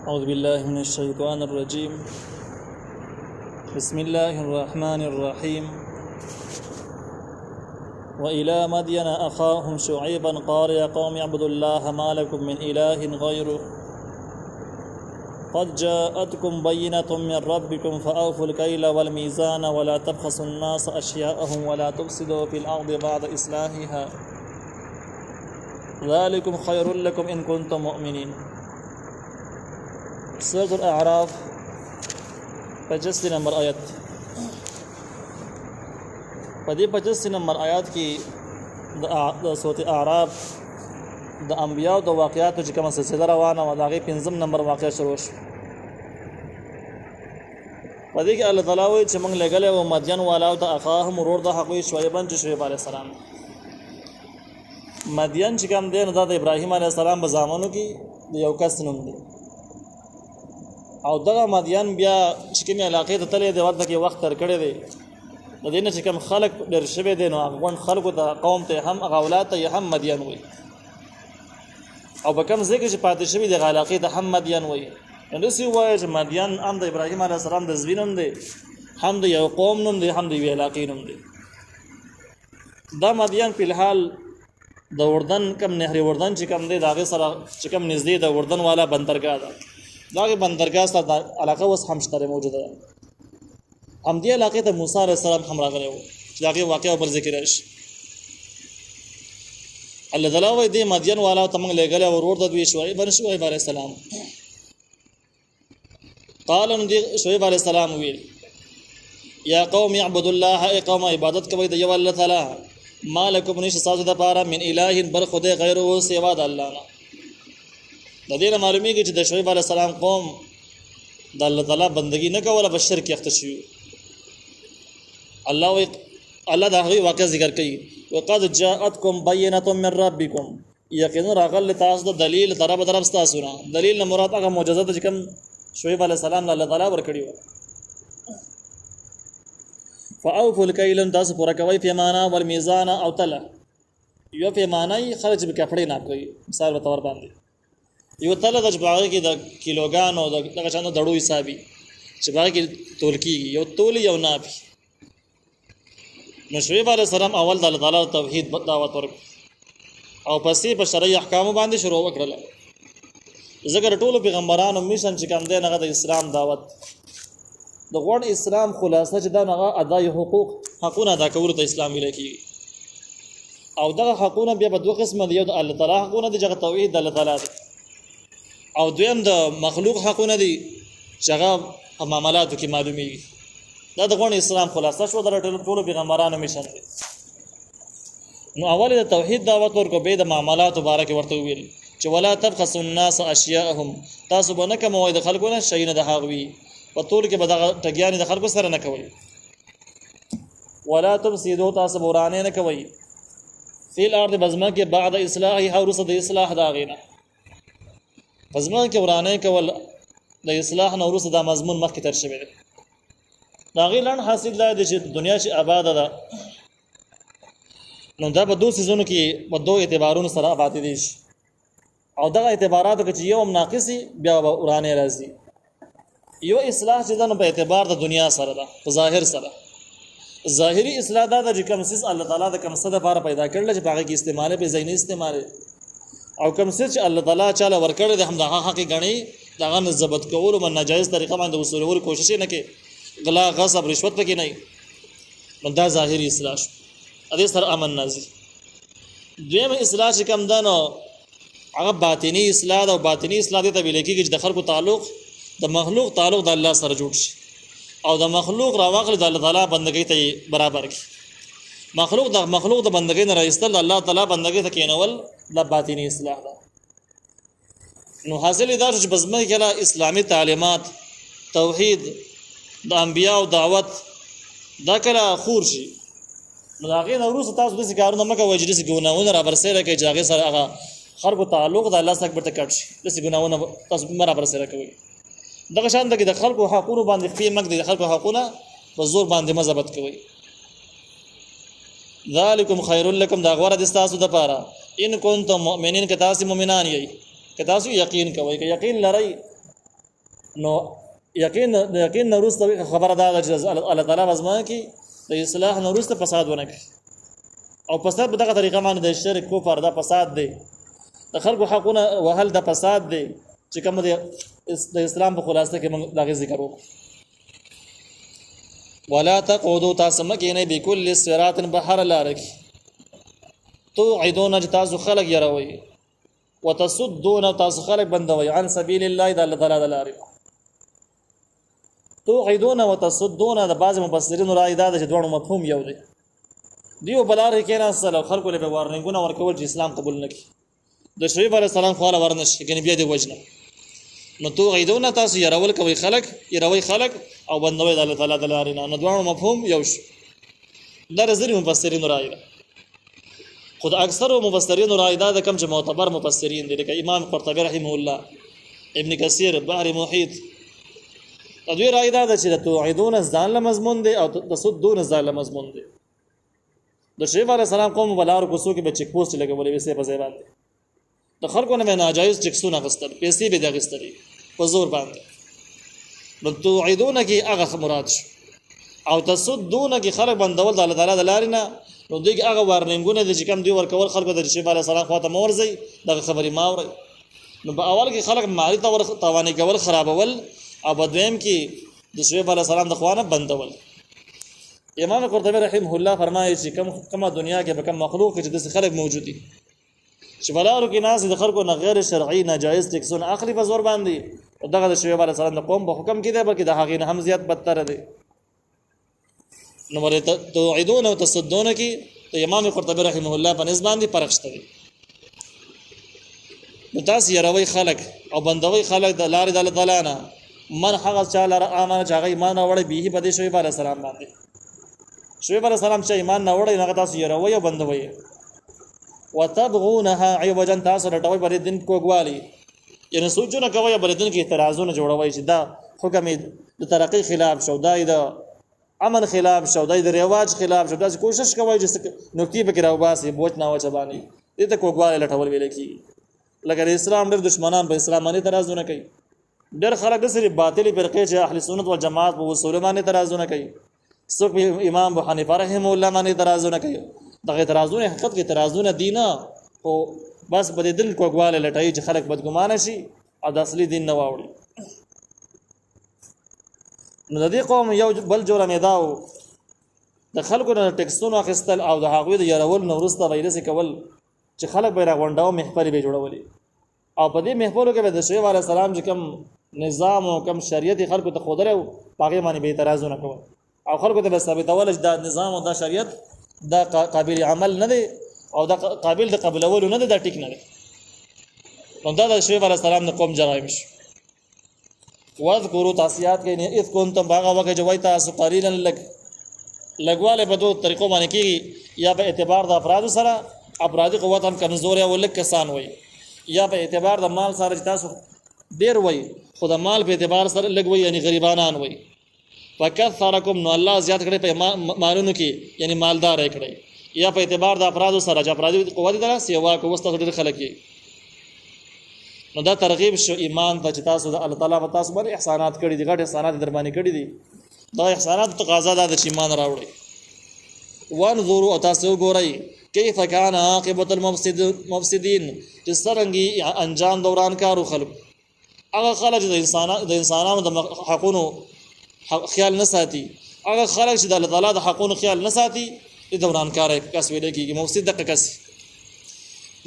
أعوذ بالله من الشيطان الرجيم. بسم الله الرحمن الرحيم. وإلى مدين أخاهم شعيبا قال يا قوم اعبدوا الله ما لكم من إله غيره قد جاءتكم بينة من ربكم فأوفوا الكيل والميزان ولا تبخسوا الناس أشياءهم ولا تفسدوا في الأرض بعد إصلاحها ذلكم خير لكم إن كنتم مؤمنين. سورة الأعراف 85 نمبر آیت. په دې 85 نمبر آیات کې د سورة اعراف د انبیاء د واقعاتو چې کومه سلسله روانه و د هغې 5 نمبر واقعه شروع شو. په دې کې الله تعالی وایي چې موږ لېږلی و مدین والاو ته اخاهم ورور د هغوی شعیبا چې شعیب علیه السلام. مدین چې کوم دی نو دا د ابراهیم علیه السلام په زامنو کې د یو کس نوم دی او دغه مدین بیا چې کومې علاقې ته تللی دی ورته کې وخت تېر کړی دی. د دې نه چې کوم خلک ډېر شوي دی نو هغه غونډ خلکو ته قوم ته هم هغه اولاد ته یې هم مدین وایي او په کوم ځای کې چې پاتې شوي دغه علاقې ته هم مدین وایي. نو داسې ووایه چې مدین هم د ابراهیم علیه السلام د زوی نوم دی، هم د یو قوم نوم دی، هم د یوې علاقې نوم دی. دا مدین فی الحال د اردن کم نهر اردن چې کوم دی د هغې سره چې کوم نږدې د اردن والا بندرګاه ده، د هغې بندرګاه سره دا علاقه اوس هم شته موجوده ده. همدې علاقې ته موسی علیه السلام هم راغلی و چې د هغې واقعه بل ذکر راشي. الله تعالی وایي دې مدین والاو ته موږ لېږلی او ورور د دوی شعیب علیه السلام. قال نو دې شعیب علیه السلام ویل یا قوم اعبدوا الله ای قوم عبادت کوئ د یو الله تعالی ما لکم نشته ستاسو دپاره من اله بل خدای غیره سوا د الله نه. د دې نه معلومیږي چې د شعیب علیه السلام قوم د الله تعالی بندګي نه کوله په شرک اخته شوي. الله د هغوی واقع ذکر کوي وقد جاءتکم بینة من ربکم یقینا راغلی تاسو د دلیل طرف ستاسو نه. دلیل نه مراد هغه معجزه ده چې کوم شعیب علیه السلام له الله تعالی ورکړي وه. فاوفوا الکیل تاسو پوره کوئ پیمانه والمیزان او تله. یو پیمانه یې خلک چې په کپړې ناپ کوي مثال په طور باندې، یو تله ده چې په هغې کې د کیلوګانو دغه شانو دړو حساب وي چې په هغې کې تول کېږي، یو تولي یو ناپي. نو شعیب علیه السلام اول د الله تعالی توحید دعوت ورکړ او پسې په شرعي احکامو باندې شروع وکړله. ځکه د ټولو پیغمبرانو میشن چې کوم دی هغه د اسلام دعوت د غوړ اسلام خلاصه چې دا هغه ادای حقونه ادا کولو ته اسلام ویلی کېږي. او دغه حقونه بیا په دوه قسمه دي، یو د الله تعالی حقونه دي چې هغه توحید د الله تعالی دی، او دویم د مخلوق حقونه دي چې هغه په معاملاتو کې معلومیږي. دا د غوړ اسلام خلاصه شو د ټولو پیغمبرانو میشن دی. نو اول د توحید دعوت ورکړو، بیا د معاملاتو باره کې ورته وویل چې ولا تبخسوا الناس اشیاءهم تاسو به نه کموئ د خلکو نه شیونه د هغوی، په ټول کې به دغه ټګیانې د خلکو سره نه کوئ. ولا تفسدوا تاسو به ورانې نه کوئ فی الارض بزمه کې بعد اصلاحها وروسته د اصلاح د هغې نه. په ځمکه کې ورانې کول د اصلاح نه وروسته دا مضمون مخکې تر شوی دی. د هغې لنډ حاصل دا دی چې دنیا چې آباده ده نو دا په دوه څیزونو کې په دوه اعتبارونو سره آبادېدی شي، او دغه اعتباراتو کې چې یو هم ناقص وي بیا به ورانې راځي. یو اصلاح چې ده نو په اعتبار د دنیا سره ده، په ظاهر سره. ظاهري اصلاح دا ده چې کوم څیز الله تعالی د کوم څه دپاره پیدا کړله چې په هغې کې استعمالې پې ځای نه استعمالې، او کوم څه چې الله تعالی چاله ورکړی دی هم د هغه حق یې ګڼي، د هغه نه ضبط کولو په ناجایز طریقه باندې وصولولو کوشش یې نه کوي، غلا غصب رشوت پکې نه وي. نو دا ظاهري اصلاح شو، دې سره امن نازي. دویم اصلاح چې کوم ده نو هغه باطني اصلاح ده، او باطني اصلاح دې ته ویل کېږي چې د خلکو تعلق د مخلوق تعلق د الله سره جوړ شي، او د مخلوق راواخلي د الله تعالی بندګۍ ته برابر کړي. مخلوق د بندګۍ نه راایستل د الله تعالی بندګۍ ته کېنول دا باطني اصلاح ده. نو حاصل دا چې په ځمکه کې اسلامي تعلیمات توحید د انبیاء دعوت دا کله خور شي نو د هغې نه وروسته تاسو داسې کارونه مه کوئ چې داسې ګناهونه رابرسېره کوئ چې هغې سره هغه خلکو تعلق د الله څخه ورته کټ شي. داسې ګناهونه تاسو مه رابرسېره کوئ. دغه شان ده کې د خلکو حقونو باندې خپې مه ږدئ، د خلکو حقونه په زور باندې مه ضبط کوئ. ذالکم خیر لکم دا غوره دي ستاسو دپاره ان کنتم مؤمنین که تاسو مؤمنان یئ، که تاسو یقین کوئ، که یقین لرئ نو یقین وروسته خبره دا ده چې الله تعالی وزما کې د اصلاح نه وروسته فساد ونه کوي او فساد په دغه طریقه باندې د شرک کفر دا فساد دی د خلکو حقونه وهل د فساد دی چې کوم د اسلام په خلاصه کې موږ دا ذکر وکړو ولا تقعدوا تاسمکینه بكل صراط بحر لارک توعدون تاسو خلق يروي وتصدون تاسو خلق بندوي عن سبيل الله د الله تعالی د لارې توعدون وتصدون د بعض مفسرین رائے دا چې دوه مفهوم یو دی دیو بلار کې نه سره خلکو له وارننګونه ورکول چې اسلام قبول نکړي د شعیب علی السلام خو له ورنش کې بیا دی وجنه نو توعدون تاسو يرول کوي يروي خلق او بندوي د الله تعالی د لارې نه دوه مفهوم یو شو دا زری مفسرین رائے ده خود اکثر مفسرین رائے ده کم چې معتبر مفسرین دي لکه امام قرطبی رحمه الله ابن کثیر بحر محیط دوی رائے ده چې توعدون ځان له مضمون دي او تصدون ځان له مضمون دي د شعیب علی السلام قوم بلار کوسو کې به چیک پوسټ لګولې وسه په ځای باندې د خلکو نه ناجایز ټیکسونه غستل پیسې به دغستري په زور باندې نو توعدون کې هغه مراد شو او تصدون کې خلک بندول د الله تعالی د لارې نه نو دغه هغه وارننګونه د چې کوم دی ورکول خلکو د شعیب علی السلام خواته مورځي دغه خبري ماوري نو په اول کې خلک مالی توانې کول خرابول او بدویم کې د شعیب علی السلام د خوانه بندول امام قرطبی رحمه الله فرمایي چې کومه دنیا کې به کوم مخلوق چې د خلک موجود دي چې بلارو کې ناس د خلکو نه غیر شرعي ناجایز ټیکسونه اخلي په زور باندې دغه د شعیب علی السلام د قوم په حکم کې دی بلکې د هغې نه هم زیات بدتر دی نو ولې توعدون او تصدون کې د امام قرطبی رحمه الله په نسبت باندې فرق شته دی نو تاسو يروي خلق او بندوي خلق د لارې د الله تعالی نه من هغه چا لاره امانه چې هغه ایمان راوړي به په دې شعیب علی السلام باندې شعیب علی السلام چې ایمان نه وړي هغه تاسو يروي او بندوي وتبغونها عوجا تاسو رټوي بر دین کوګوالي یعنی سوچونه کوي بر دین کې اعتراضونه جوړوي چې دا حکم د ترقی خلاف شو دا د امن خلاف شو دا د رواج خلاف شو دا کوشش کوي چې نقطې به راو باسي بوج نه وچبانی دې ته کوګوالي لټول ویل کی لکه اسلام ډېر دشمنان په اسلام باندې اعتراضونه کوي ډېر خلک د صرف باطلی فرقې چې اهل سنت والجماعت په اصول باندې اعتراضونه کوي څوک امام ابو حنیفه رحمه الله باندې اعتراضونه کوي دغه اعتراضونه حقیقت کې اعتراضونه دینه او بس بده دل کوګواله لټای چې خلک بدګمانه شي او د اصلي دین نه واوړي نو د دې قوم یو بل جوړه میداو د خلکو نه ټیکسونه اخیستل او د هغوی د يرول نورسته وایرس کول چې خلک به راغونډاو محفل به جوړولي او په دې محفلو کې به د شعیب علی السلام چې کوم نظام او کوم شریعت خلکو ته خودره باغې باندې به اعتراضونه کول او خلکو ته به ثابتول چې دا نظام او دا شریعت دا قابل عمل نه دی او دا قابل د قبولولو نه دی دا ټیک نه دی نو دا د شعیب علی السلام د قوم جرایم شو واذکروا تعصیات کې نه اذ کنتم باغ وکه جوای تاسو قلیلا لګواله په دوه طریقو باندې کې یا په اعتبار د افراد سره افرادی قوت هم کمزور او لک کسان وي یا په اعتبار د مال سره تاسو ډیر وي خو د مال په اعتبار سره لګ وي یعنی غریبانان وي وکثرکم نو الله زیات کړي په مالونو کې یعنی مالدار کړي یا په اعتبار د افراد سره چې افرادی قوت دره سیوا کو واست ډیر خلک نو دا ترغیب شو ایمان ته چې تاسو د الله تعالی په تاسو باندې احسانات کړي دي غټ احسانات در باندې کړي دي دا احسانات تقاضا ده چې ایمان راوړي وانظروا او تاسو ګورئ کیف کان عاقبت المفسدين چې څنګه انجام دوران کارو خلق هغه خلک د انسانانو د حقونو خیال نه ساتي هغه خلک چې د الله تعالی د حقونو خیال نه ساتي د دوران کار کس ویل کېږي مفسد د کس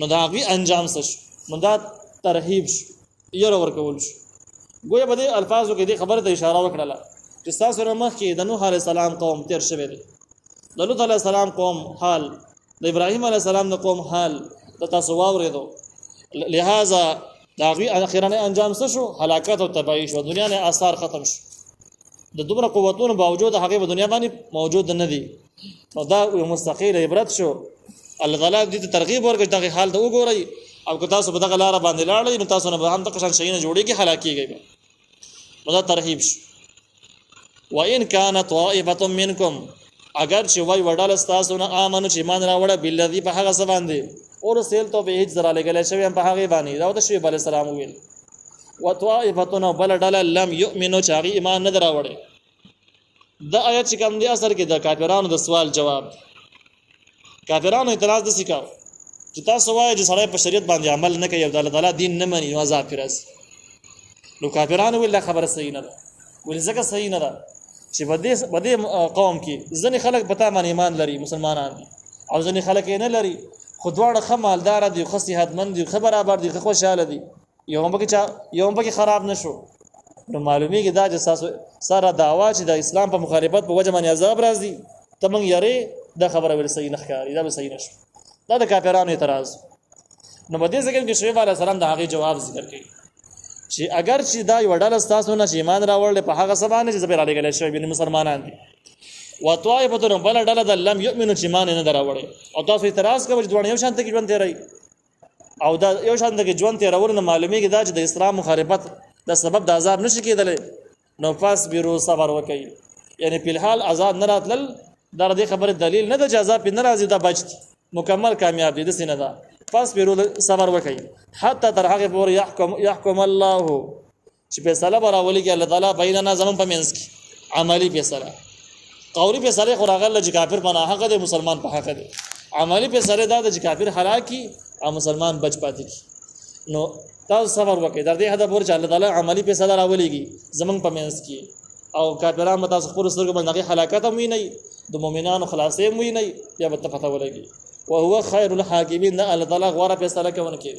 نو دا غي انجام څه نو دا ترهیب یره ورکول شو ګویا په دې الفاظو کې دې خبره ته اشاره وکړه چې تاسو سره مخ کې د نوح علی السلام قوم تیر شوی دی د لوط علی السلام قوم حال د ابراهیم علی السلام د قوم حال د تاسو واورېدو لہذا دا غي اخیرانه انجام څه شو هلاکت او تباہی شو دنیا نه آثار ختم شو د دومره قوتونو باوجود هغه په دنیا باندې موجود نه دي نو دا یو مستقیل عبرت شو الله تعالی دې ترغیب ورکړي دغه حال ته وګورئ او که تاسو په دغه لار باندې لاړئ نو تاسو نه به هم دغه شان جوړیږي هلاکیږي نو دا ترغیب شو وان كان طائفه منكم اگر چې وای وډال تاسو نه امنو چې ایمان راوړه بالذي په هغه څه باندې اور سیل ته به هیڅ زرا لګل شوی په هغه باندې دا د شعیب علی السلام ویل وطائفتون بل ډله لم یؤمنو چې هغه ایمان نه دراوړي. دا آیت چې کوم دی اثر کې د کافرانو د سوال جواب. کافرانو اعتراض د سکاو چې تاسو وایي چې سړی په شریعت باندې عمل نه کوي او د الله تعالی دین نه مني نو عذاب راځي. نو کافرانو ویل خبره صحیح نه ده. ولې ځکه صحیح نه ده چې بده قوم کې ځنې خلک پتا باندې ایمان لري مسلمانان دي او ځنې خلک یې نه لري خو دواړه ښه مالدار دي خو صحتمند دي ښه برابر دي ښه خوشحاله دي یو پکې خراب نشو. نو معلومیږي دا چې سره دعوا چې د اسلام په مخالفت په وجه باندې عذاب راځي ته موږ یاري دا خبره ول صحیح نه ښکاري دا به صحیح نشو. دا د کافرانو اعتراض. نو په دې ځکه چې شعیب علیه السلام د هغه جواب ذکر کړي چې اگر چې دا یو ډول تاسو نه چې ایمان راوړل په هغه سبانه چې زبر علی ګل شوی بن مسلمانان دي وطائفتون بل ډله د لم یؤمنو چې ایمان نه دراوړي او تاسو اعتراض کوئ چې دوه یو شانته کې ژوند تیري او دا یو شانته کې ژوند تیرول نه معلومیږي دا چې د اسلام مخالفت د سبب د عذاب نشي کېدل. نو پس بیرو صبر وکړي یعنی په الحال عذاب نه راتل دا د خبره دلیل نه د عذاب په ناراضي دا بچ مکمل کامیاب دي د سینه دا. پس بیرو صبر وکړي حتی تر هغه پورې يحكم الله چې فیصله براولي کې الله تعالی بیننا زمون په منځ کې عملی فیصله. قولی فیصله خو راغله چې کافر پناه حق دی مسلمان په حق دی. عملی فیصله دا چې کافر هلاکی او مسلمان بچ پاتې کی. نو تاسو صبر وکړئ در دې حد پورې چې الله تعالی عملی فیصله راولېږي زمون په منځ کې او کافرانو تاسو خپل سرګ باندې هلاکت هم ویني د مؤمنانو خلاصې هم ویني یا به تفته ولګي. وهو خير الحاکمین. الله تعالی غوړه فیصله کوي.